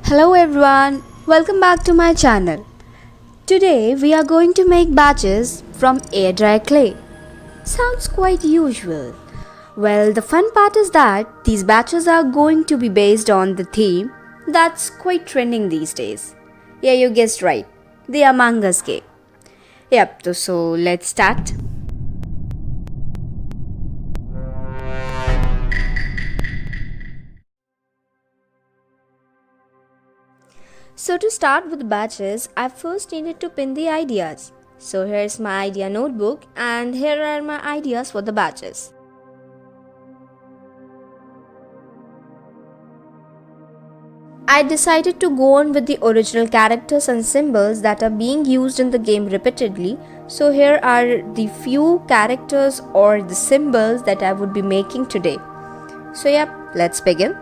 Hello everyone, welcome back to my channel. Today we are going to make batches from air dry clay. Sounds quite usual. Well, the fun part is that these batches are going to be based on the theme that's quite trending these days. Yeah, you guessed right. The Among Us game. Yep, so let's start. So to start with batches, I first needed to pin the ideas. So here's my idea notebook and here are my ideas for the batches. I decided to go on with the original characters and symbols that are being used in the game repeatedly. So here are the few characters or the symbols that I would be making today. So yep, let's begin.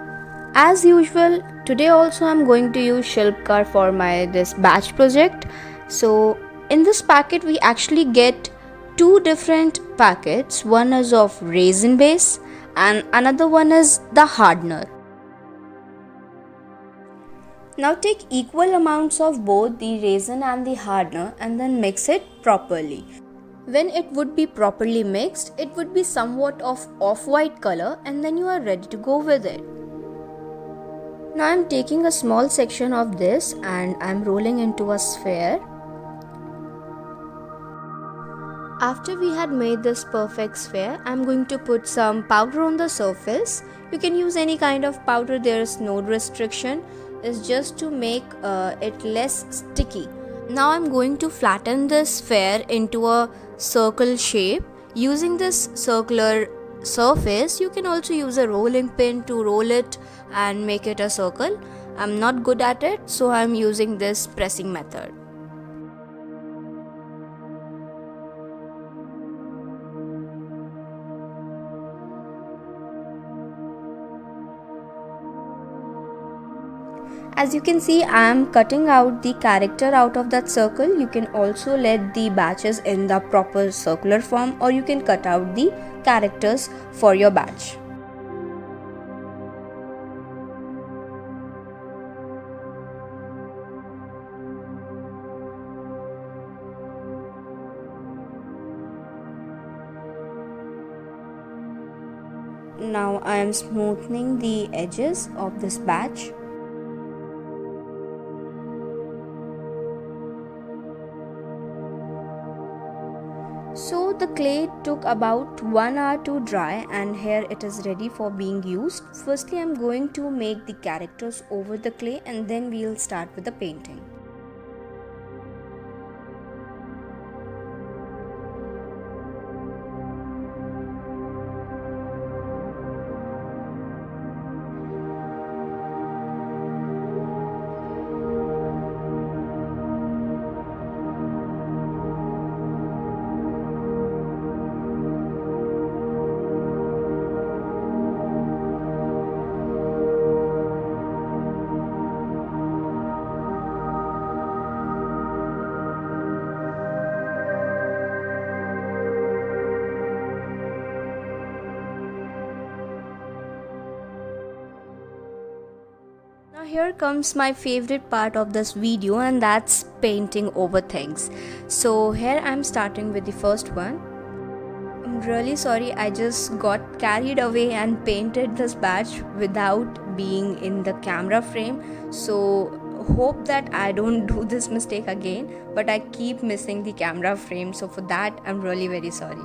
As usual, today also I'm going to use Shilpkar for my this batch project. So in this packet we actually get two different packets. One is of resin base and another one is the hardener. Now take equal amounts of both the resin and the hardener and then mix it properly. When it would be properly mixed, it would be somewhat of off-white color and then you are ready to go with it. Now I'm taking a small section of this and I'm rolling into a sphere. After we had made this perfect sphere, I'm going to put some powder on the surface. You can use any kind of powder, there is no restriction. It's just to make it less sticky. Now I'm going to flatten this sphere into a circle shape. Using this circular surface, you can also use a rolling pin to roll it and make it a circle. I'm not good at it, so I'm using this pressing method. As you can see, I am cutting out the character out of that circle. You can also let the batches in the proper circular form or you can cut out the characters for your batch. Now I am smoothing the edges of this batch. So the clay took about 1 hour to dry and here it is ready for being used. Firstly, I'm going to make the characters over the clay and then we'll start with the painting. Now here comes my favorite part of this video and that's painting over things. So here I'm starting with the first one. I'm really sorry, I just got carried away and painted this batch without being in the camera frame. So hope that I don't do this mistake again, but I keep missing the camera frame. So for that I'm really very sorry.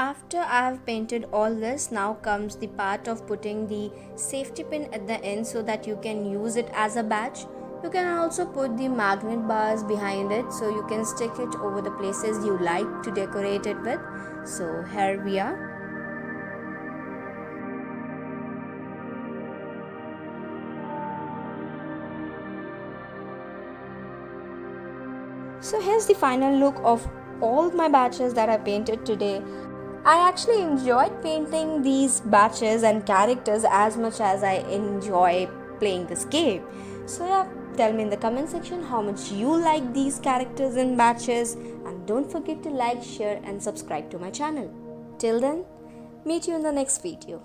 After I have painted all this, now comes the part of putting the safety pin at the end so that you can use it as a badge. You can also put the magnet bars behind it so you can stick it over the places you like to decorate it with. So here we are. So here's the final look of all my batches that I painted today. I actually enjoyed painting these batches and characters as much as I enjoy playing this game. So yeah, tell me in the comment section how much you like these characters and batches, and don't forget to like, share and subscribe to my channel. Till then, meet you in the next video.